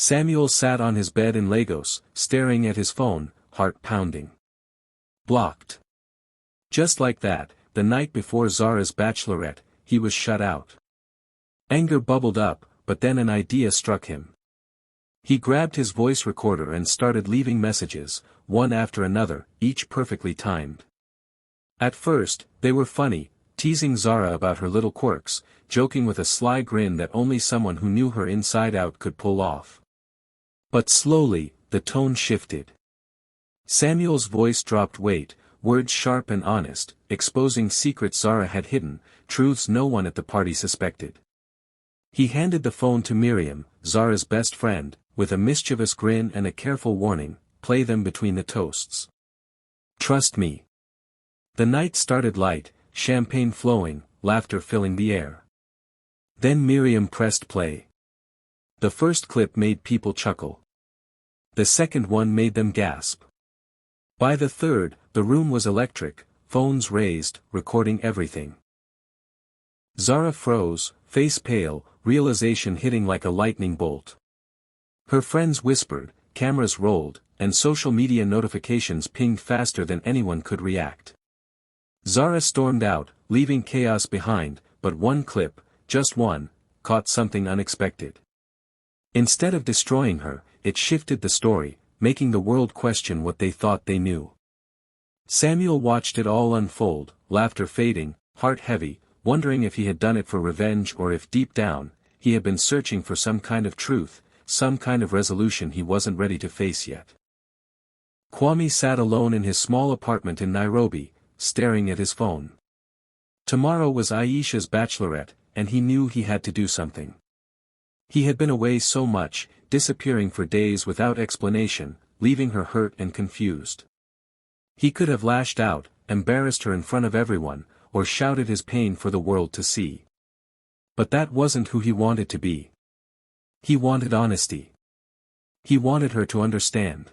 Samuel sat on his bed in Lagos, staring at his phone, heart pounding. Blocked. Just like that, the night before Zara's bachelorette, he was shut out. Anger bubbled up, but then an idea struck him. He grabbed his voice recorder and started leaving messages, one after another, each perfectly timed. At first, they were funny, teasing Zara about her little quirks, joking with a sly grin that only someone who knew her inside out could pull off. But slowly, the tone shifted. Samuel's voice dropped weight, words sharp and honest, exposing secrets Zara had hidden, truths no one at the party suspected. He handed the phone to Miriam, Zara's best friend, with a mischievous grin and a careful warning, play them between the toasts. Trust me. The night started light, champagne flowing, laughter filling the air. Then Miriam pressed play. The first clip made people chuckle. The second one made them gasp. By the third, the room was electric, phones raised, recording everything. Zara froze, face pale, realization hitting like a lightning bolt. Her friends whispered, cameras rolled, and social media notifications pinged faster than anyone could react. Zara stormed out, leaving chaos behind, but one clip, just one, caught something unexpected. Instead of destroying her, it shifted the story, making the world question what they thought they knew. Samuel watched it all unfold, laughter fading, heart heavy, wondering if he had done it for revenge or if deep down, he had been searching for some kind of truth, some kind of resolution he wasn't ready to face yet. Kwami sat alone in his small apartment in Nairobi, staring at his phone. Tomorrow was Aisha's bachelorette, and he knew he had to do something. He had been away so much, disappearing for days without explanation, leaving her hurt and confused. He could have lashed out, embarrassed her in front of everyone, or shouted his pain for the world to see. But that wasn't who he wanted to be. He wanted honesty. He wanted her to understand.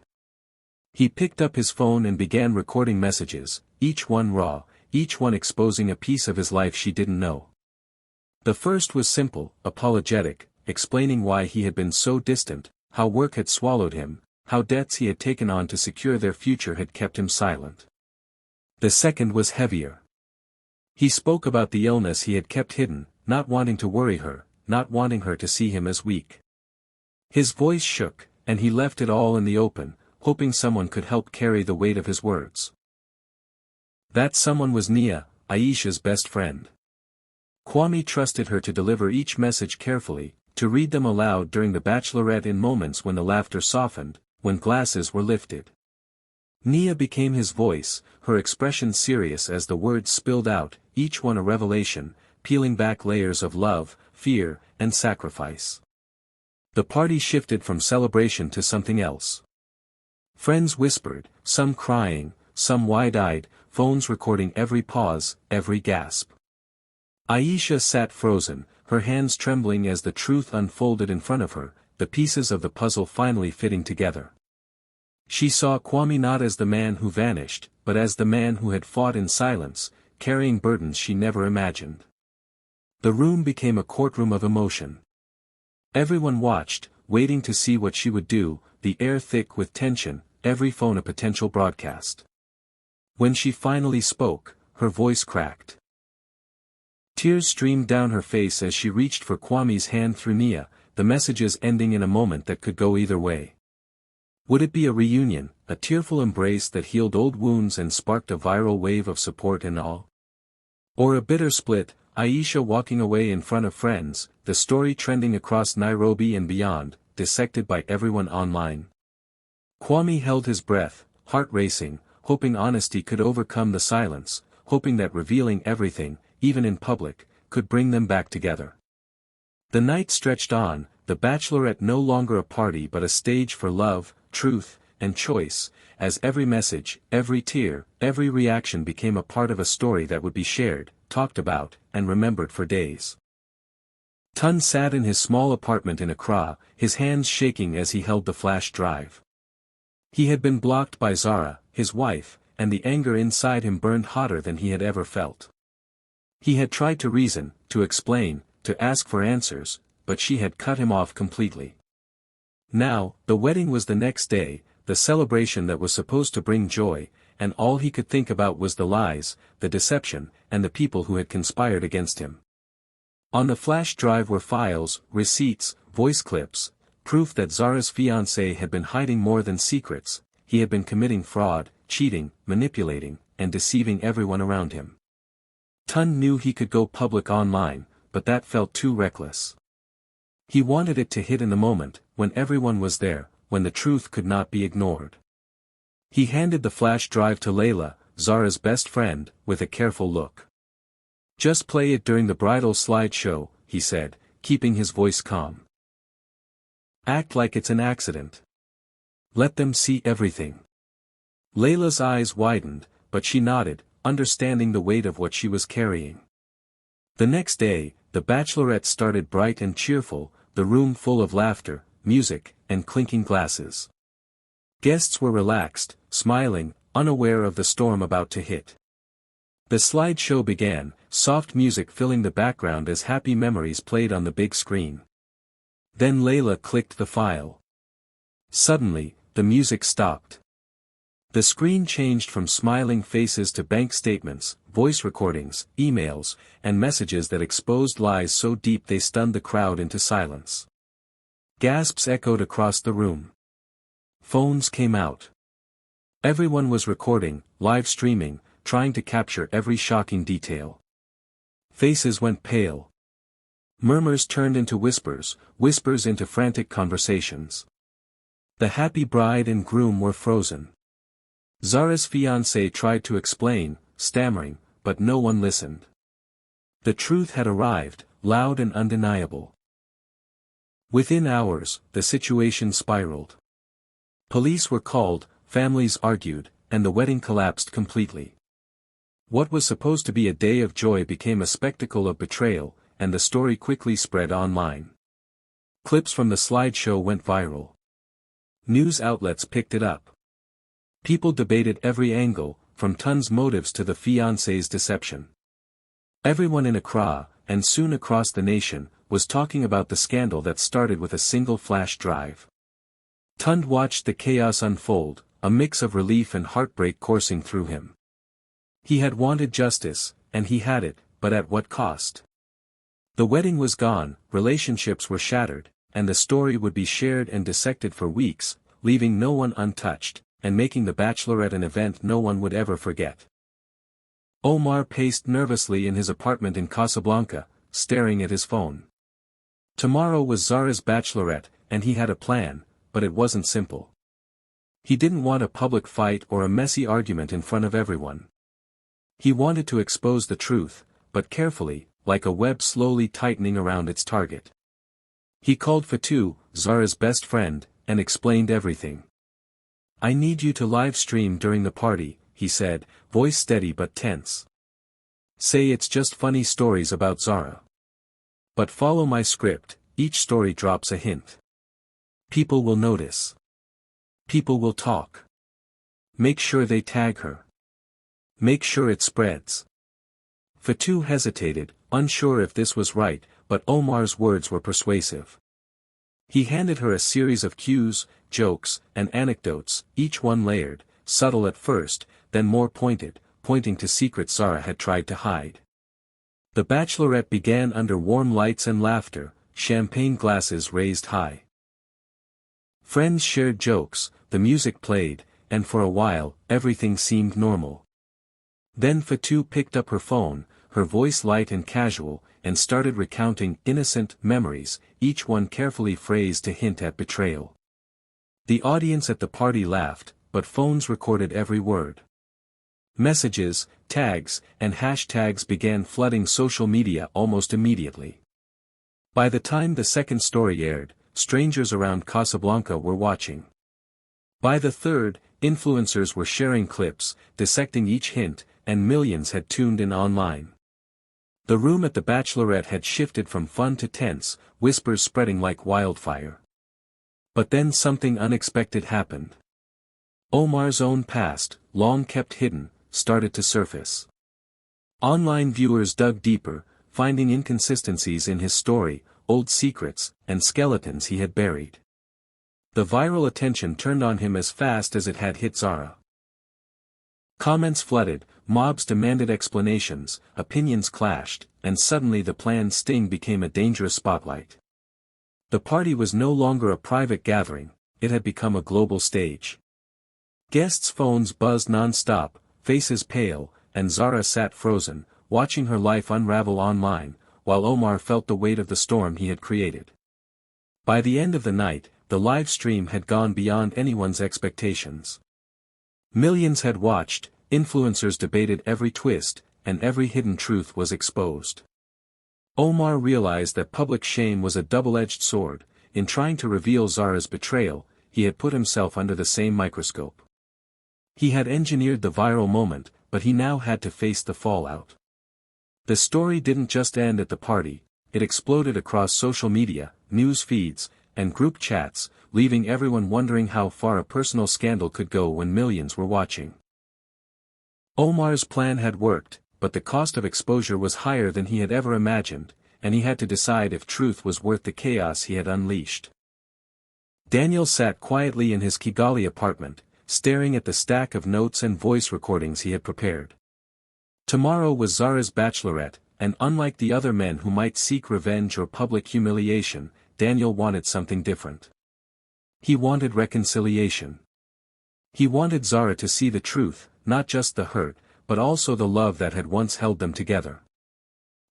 He picked up his phone and began recording messages, each one raw, each one exposing a piece of his life she didn't know. The first was simple, apologetic, explaining why he had been so distant, how work had swallowed him, how debts he had taken on to secure their future had kept him silent. The second was heavier. He spoke about the illness he had kept hidden, not wanting to worry her, not wanting her to see him as weak. His voice shook, and he left it all in the open, hoping someone could help carry the weight of his words. That someone was Nia, Aisha's best friend. Kwami trusted her to deliver each message carefully, to read them aloud during the bachelorette in moments when the laughter softened, when glasses were lifted. Nia became his voice, her expression serious as the words spilled out, each one a revelation, peeling back layers of love, fear, and sacrifice. The party shifted from celebration to something else. Friends whispered, some crying, some wide-eyed, phones recording every pause, every gasp. Aisha sat frozen, her hands trembling as the truth unfolded in front of her, the pieces of the puzzle finally fitting together. She saw Kwami not as the man who vanished, but as the man who had fought in silence, carrying burdens she never imagined. The room became a courtroom of emotion. Everyone watched, waiting to see what she would do, the air thick with tension, every phone a potential broadcast. When she finally spoke, her voice cracked. Tears streamed down her face as she reached for Kwami's hand through Nia, the messages ending in a moment that could go either way. Would it be a reunion, a tearful embrace that healed old wounds and sparked a viral wave of support and awe? Or a bitter split, Aisha walking away in front of friends, the story trending across Nairobi and beyond, dissected by everyone online? Kwami held his breath, heart racing, hoping honesty could overcome the silence, hoping that revealing everything, even in public, could bring them back together. The night stretched on, the bachelorette no longer a party but a stage for love, truth, and choice, as every message, every tear, every reaction became a part of a story that would be shared, talked about, and remembered for days. Tun sat in his small apartment in Accra, his hands shaking as he held the flash drive. He had been blocked by Zara, his wife, and the anger inside him burned hotter than he had ever felt. He had tried to reason, to explain, to ask for answers, but she had cut him off completely. Now, the wedding was the next day, the celebration that was supposed to bring joy, and all he could think about was the lies, the deception, and the people who had conspired against him. On the flash drive were files, receipts, voice clips, proof that Zara's fiancé had been hiding more than secrets. He had been committing fraud, cheating, manipulating, and deceiving everyone around him. Tun knew he could go public online, but that felt too reckless. He wanted it to hit in the moment, when everyone was there, when the truth could not be ignored. He handed the flash drive to Layla, Zara's best friend, with a careful look. "Just play it during the bridal slideshow," he said, keeping his voice calm. "Act like it's an accident. Let them see everything." Layla's eyes widened, but she nodded, understanding the weight of what she was carrying. The next day, the Bachelorette started bright and cheerful, the room full of laughter, music, and clinking glasses. Guests were relaxed, smiling, unaware of the storm about to hit. The slideshow began, soft music filling the background as happy memories played on the big screen. Then Layla clicked the file. Suddenly, the music stopped. The screen changed from smiling faces to bank statements, voice recordings, emails, and messages that exposed lies so deep they stunned the crowd into silence. Gasps echoed across the room. Phones came out. Everyone was recording, live streaming, trying to capture every shocking detail. Faces went pale. Murmurs turned into whispers, whispers into frantic conversations. The happy bride and groom were frozen. Zara's fiancé tried to explain, stammering, but no one listened. The truth had arrived, loud and undeniable. Within hours, the situation spiraled. Police were called, families argued, and the wedding collapsed completely. What was supposed to be a day of joy became a spectacle of betrayal, and the story quickly spread online. Clips from the slideshow went viral. News outlets picked it up. People debated every angle, from Tun's motives to the fiancé's deception. Everyone in Accra, and soon across the nation, was talking about the scandal that started with a single flash drive. Tun watched the chaos unfold, a mix of relief and heartbreak coursing through him. He had wanted justice, and he had it, but at what cost? The wedding was gone, relationships were shattered, and the story would be shared and dissected for weeks, leaving no one untouched, and making the Bachelorette an event no one would ever forget. Omar paced nervously in his apartment in Casablanca, staring at his phone. Tomorrow was Zara's Bachelorette, and he had a plan, but it wasn't simple. He didn't want a public fight or a messy argument in front of everyone. He wanted to expose the truth, but carefully, like a web slowly tightening around its target. He called Fatou, Zara's best friend, and explained everything. "I need you to live stream during the party," he said, voice steady but tense. "Say it's just funny stories about Zara. But follow my script, each story drops a hint. People will notice. People will talk. Make sure they tag her. Make sure it spreads." Fatou hesitated, unsure if this was right, but Omar's words were persuasive. He handed her a series of cues, jokes, and anecdotes, each one layered, subtle at first, then more pointed, pointing to secrets Zara had tried to hide. The Bachelorette began under warm lights and laughter, champagne glasses raised high. Friends shared jokes, the music played, and for a while, everything seemed normal. Then Fatou picked up her phone, her voice light and casual, and started recounting innocent memories, each one carefully phrased to hint at betrayal. The audience at the party laughed, but phones recorded every word. Messages, tags, and hashtags began flooding social media almost immediately. By the time the second story aired, strangers around Casablanca were watching. By the third, influencers were sharing clips, dissecting each hint, and millions had tuned in online. The room at the Bachelorette had shifted from fun to tense, whispers spreading like wildfire. But then something unexpected happened. Omar's own past, long kept hidden, started to surface. Online viewers dug deeper, finding inconsistencies in his story, old secrets, and skeletons he had buried. The viral attention turned on him as fast as it had hit Zara. Comments flooded, mobs demanded explanations, opinions clashed, and suddenly the planned sting became a dangerous spotlight. The party was no longer a private gathering, it had become a global stage. Guests' phones buzzed non-stop, faces pale, and Zara sat frozen, watching her life unravel online, while Omar felt the weight of the storm he had created. By the end of the night, the live stream had gone beyond anyone's expectations. Millions had watched, influencers debated every twist, and every hidden truth was exposed. Omar realized that public shame was a double-edged sword. In trying to reveal Zara's betrayal, he had put himself under the same microscope. He had engineered the viral moment, but he now had to face the fallout. The story didn't just end at the party, it exploded across social media, news feeds, and group chats, leaving everyone wondering how far a personal scandal could go when millions were watching. Omar's plan had worked, but the cost of exposure was higher than he had ever imagined, and he had to decide if truth was worth the chaos he had unleashed. Daniel sat quietly in his Kigali apartment, staring at the stack of notes and voice recordings he had prepared. Tomorrow was Zara's Bachelorette, and unlike the other men who might seek revenge or public humiliation, Daniel wanted something different. He wanted reconciliation. He wanted Zara to see the truth, not just the hurt, but also the love that had once held them together.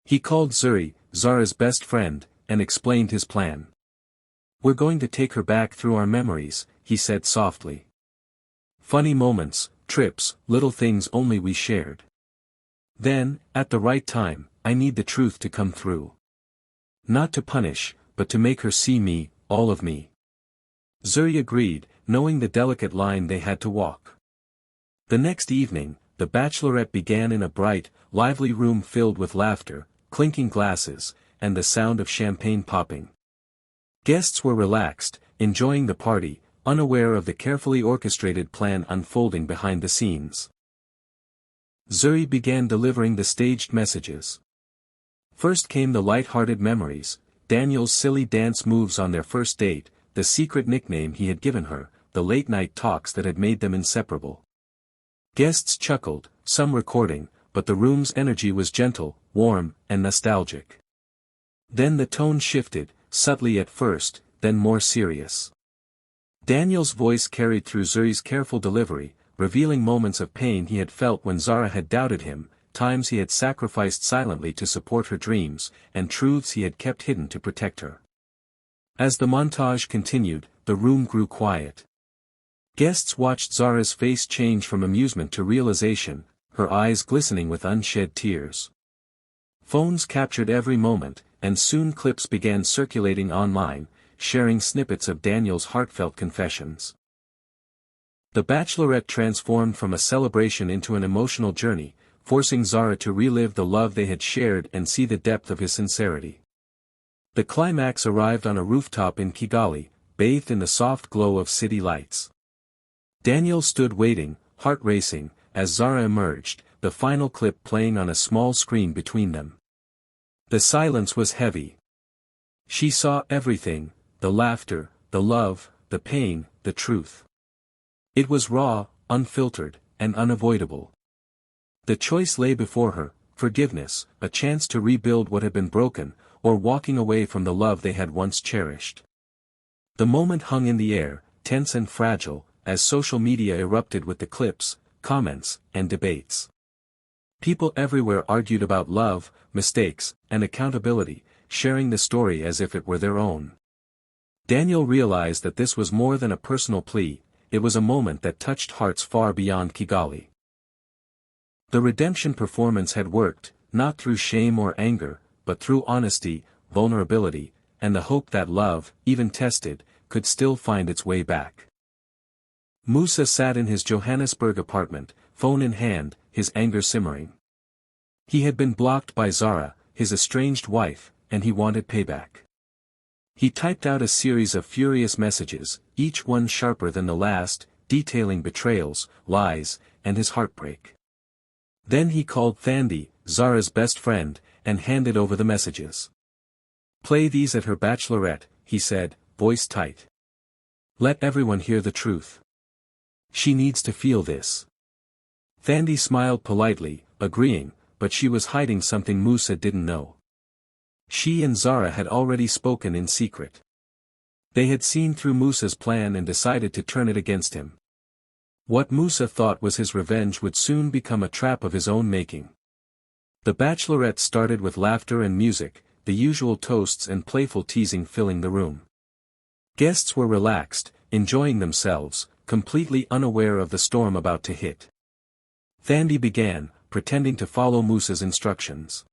He called Zuri, Zara's best friend, and explained his plan. "We're going to take her back through our memories," he said softly. "Funny moments, trips, little things only we shared. Then, at the right time, I need the truth to come through. Not to punish, but to make her see me, all of me." Zuri agreed, knowing the delicate line they had to walk. The next evening, the Bachelorette began in a bright, lively room filled with laughter, clinking glasses, and the sound of champagne popping. Guests were relaxed, enjoying the party, unaware of the carefully orchestrated plan unfolding behind the scenes. Zuri began delivering the staged messages. First came the light-hearted memories, Daniel's silly dance moves on their first date, the secret nickname he had given her, the late-night talks that had made them inseparable. Guests chuckled, some recording, but the room's energy was gentle, warm, and nostalgic. Then the tone shifted, subtly at first, then more serious. Daniel's voice carried through Zuri's careful delivery, revealing moments of pain he had felt when Zara had doubted him, times he had sacrificed silently to support her dreams, and truths he had kept hidden to protect her. As the montage continued, the room grew quiet. Guests watched Zara's face change from amusement to realization, her eyes glistening with unshed tears. Phones captured every moment, and soon clips began circulating online, sharing snippets of Daniel's heartfelt confessions. The Bachelorette transformed from a celebration into an emotional journey, forcing Zara to relive the love they had shared and see the depth of his sincerity. The climax arrived on a rooftop in Kigali, bathed in the soft glow of city lights. Daniel stood waiting, heart racing, as Zara emerged, the final clip playing on a small screen between them. The silence was heavy. She saw everything, the laughter, the love, the pain, the truth. It was raw, unfiltered, and unavoidable. The choice lay before her, forgiveness, a chance to rebuild what had been broken, or walking away from the love they had once cherished. The moment hung in the air, tense and fragile, as social media erupted with the clips, comments, and debates. People everywhere argued about love, mistakes, and accountability, sharing the story as if it were their own. Daniel realized that this was more than a personal plea, it was a moment that touched hearts far beyond Kigali. The redemption performance had worked, not through shame or anger, but through honesty, vulnerability, and the hope that love, even tested, could still find its way back. Musa sat in his Johannesburg apartment, phone in hand, his anger simmering. He had been blocked by Zara, his estranged wife, and he wanted payback. He typed out a series of furious messages, each one sharper than the last, detailing betrayals, lies, and his heartbreak. Then he called Thandi, Zara's best friend, and handed over the messages. "Play these at her Bachelorette," he said, voice tight. Let everyone hear the truth. She needs to feel this. Thandi smiled politely, agreeing, but she was hiding something Musa didn't know. She and Zara had already spoken in secret. They had seen through Musa's plan and decided to turn it against him. What Musa thought was his revenge would soon become a trap of his own making. The Bachelorette started with laughter and music, the usual toasts and playful teasing filling the room. Guests were relaxed, enjoying themselves, completely unaware of the storm about to hit. Thandi began, pretending to follow Musa's instructions.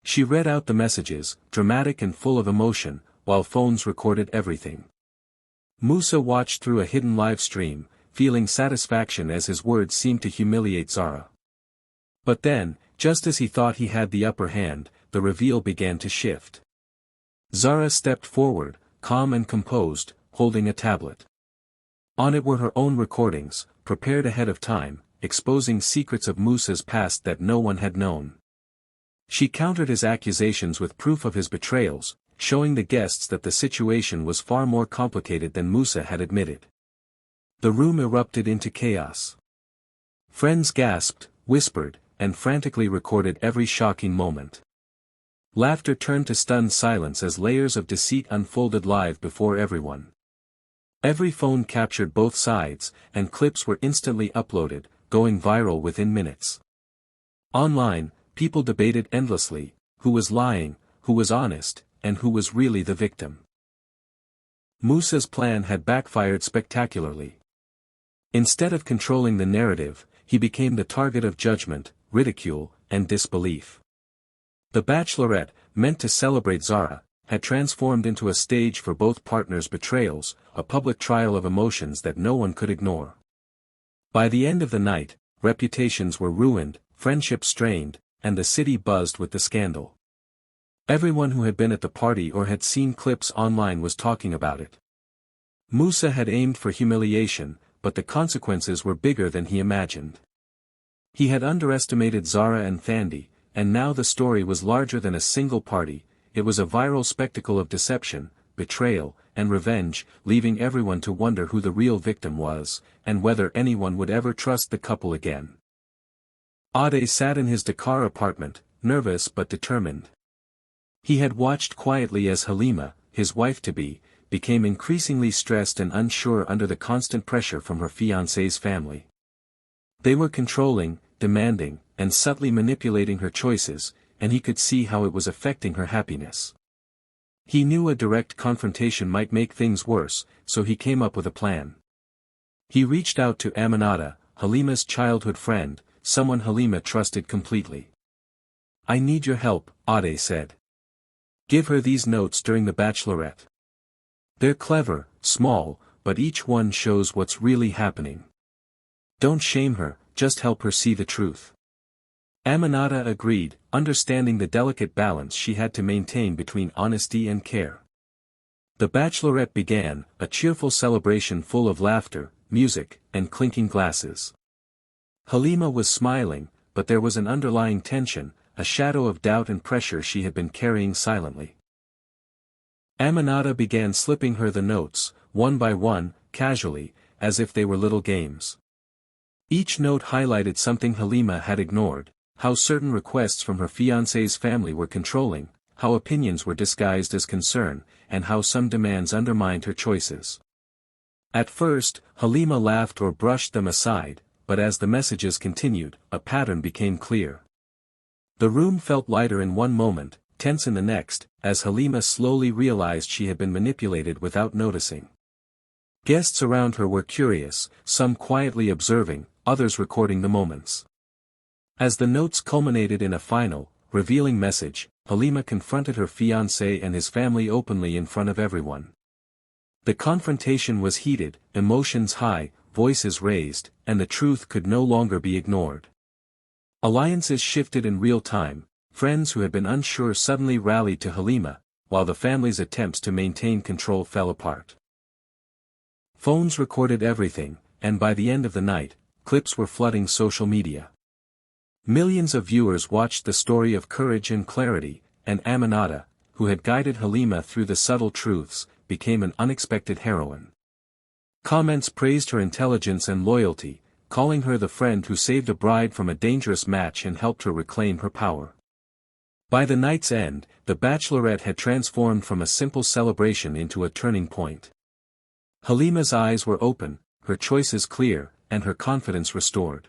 She read out the messages, dramatic and full of emotion, while phones recorded everything. Musa watched through a hidden live stream, feeling satisfaction as his words seemed to humiliate Zara. But then, just as he thought he had the upper hand, the reveal began to shift. Zara stepped forward, calm and composed, holding a tablet. On it were her own recordings, prepared ahead of time, exposing secrets of Musa's past that no one had known. She countered his accusations with proof of his betrayals, showing the guests that the situation was far more complicated than Musa had admitted. The room erupted into chaos. Friends gasped, whispered, and frantically recorded every shocking moment. Laughter turned to stunned silence as layers of deceit unfolded live before everyone. Every phone captured both sides, and clips were instantly uploaded, going viral within minutes. Online, people debated endlessly, who was lying, who was honest, and who was really the victim. Musa's plan had backfired spectacularly. Instead of controlling the narrative, he became the target of judgment, ridicule, and disbelief. The Bachelorette, meant to celebrate Zara, had transformed into a stage for both partners' betrayals, a public trial of emotions that no one could ignore. By the end of the night, reputations were ruined, friendships strained, and the city buzzed with the scandal. Everyone who had been at the party or had seen clips online was talking about it. Musa had aimed for humiliation, but the consequences were bigger than he imagined. He had underestimated Zara and Thandi, and now the story was larger than a single party. It was a viral spectacle of deception, betrayal, and revenge, leaving everyone to wonder who the real victim was, and whether anyone would ever trust the couple again. Aday sat in his Dakar apartment, nervous but determined. He had watched quietly as Halima, his wife-to-be, became increasingly stressed and unsure under the constant pressure from her fiancé's family. They were controlling, demanding, and subtly manipulating her choices, and he could see how it was affecting her happiness. He knew a direct confrontation might make things worse, so he came up with a plan. He reached out to Aminata, Halima's childhood friend, someone Halima trusted completely. "I need your help," Aday said. "Give her these notes during the Bachelorette. They're clever, small, but each one shows what's really happening. Don't shame her, just help her see the truth." Aminata agreed, understanding the delicate balance she had to maintain between honesty and care. The Bachelorette began, a cheerful celebration full of laughter, music, and clinking glasses. Halima was smiling, but there was an underlying tension, a shadow of doubt and pressure she had been carrying silently. Aminata began slipping her the notes, one by one, casually, as if they were little games. Each note highlighted something Halima had ignored, how certain requests from her fiancé's family were controlling, how opinions were disguised as concern, and how some demands undermined her choices. At first, Halima laughed or brushed them aside, but as the messages continued, a pattern became clear. The room felt lighter in one moment, tense in the next, as Halima slowly realized she had been manipulated without noticing. Guests around her were curious, some quietly observing, others recording the moments. As the notes culminated in a final, revealing message, Halima confronted her fiancé and his family openly in front of everyone. The confrontation was heated, emotions high, voices raised, and the truth could no longer be ignored. Alliances shifted in real time, friends who had been unsure suddenly rallied to Halima, while the family's attempts to maintain control fell apart. Phones recorded everything, and by the end of the night, clips were flooding social media. Millions of viewers watched the story of courage and clarity, and Aminata, who had guided Halima through the subtle truths, became an unexpected heroine. Comments praised her intelligence and loyalty, calling her the friend who saved a bride from a dangerous match and helped her reclaim her power. By the night's end, the Bachelorette had transformed from a simple celebration into a turning point. Halima's eyes were open, her choices clear, and her confidence restored.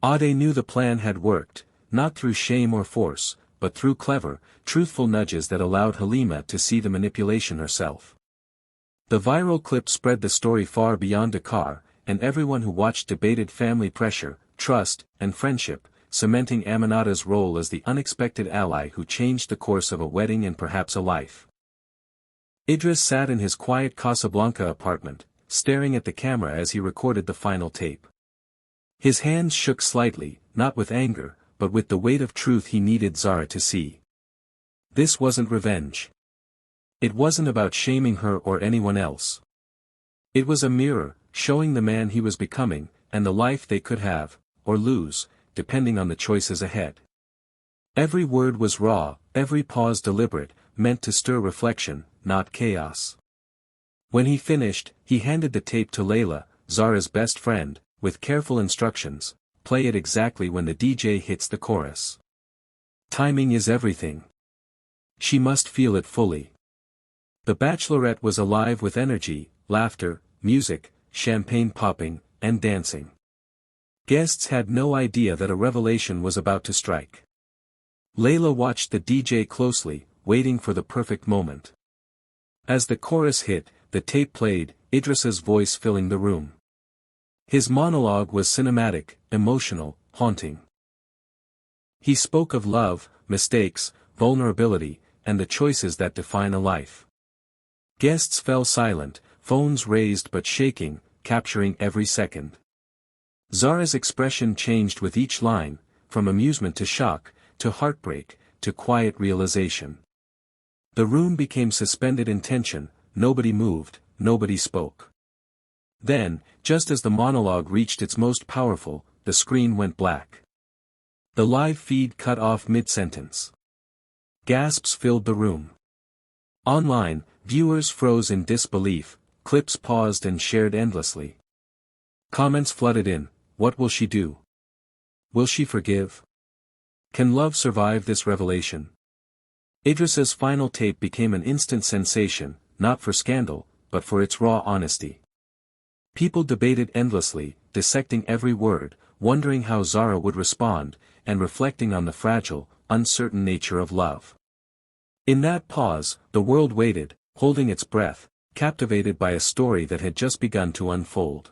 Aday knew the plan had worked, not through shame or force, but through clever, truthful nudges that allowed Halima to see the manipulation herself. The viral clip spread the story far beyond Dakar, and everyone who watched debated family pressure, trust, and friendship, cementing Aminata's role as the unexpected ally who changed the course of a wedding and perhaps a life. Idris sat in his quiet Casablanca apartment, staring at the camera as he recorded the final tape. His hands shook slightly, not with anger, but with the weight of truth he needed Zara to see. This wasn't revenge. It wasn't about shaming her or anyone else. It was a mirror, showing the man he was becoming, and the life they could have, or lose, depending on the choices ahead. Every word was raw, every pause deliberate, meant to stir reflection, not chaos. When he finished, he handed the tape to Layla, Zara's best friend, with careful instructions: play it exactly when the DJ hits the chorus. Timing is everything. She must feel it fully. The Bachelorette was alive with energy, laughter, music, champagne popping, and dancing. Guests had no idea that a revelation was about to strike. Layla watched the DJ closely, waiting for the perfect moment. As the chorus hit, the tape played, Idris's voice filling the room. His monologue was cinematic, emotional, haunting. He spoke of love, mistakes, vulnerability, and the choices that define a life. Guests fell silent, phones raised but shaking, capturing every second. Zara's expression changed with each line, from amusement to shock, to heartbreak, to quiet realization. The room became suspended in tension, nobody moved, nobody spoke. Then, just as the monologue reached its most powerful, the screen went black. The live feed cut off mid-sentence. Gasps filled the room. Online, viewers froze in disbelief, clips paused and shared endlessly. Comments flooded in: what will she do? Will she forgive? Can love survive this revelation? Idris's final tape became an instant sensation, not for scandal, but for its raw honesty. People debated endlessly, dissecting every word, wondering how Zara would respond, and reflecting on the fragile, uncertain nature of love. In that pause, the world waited, holding its breath, captivated by a story that had just begun to unfold.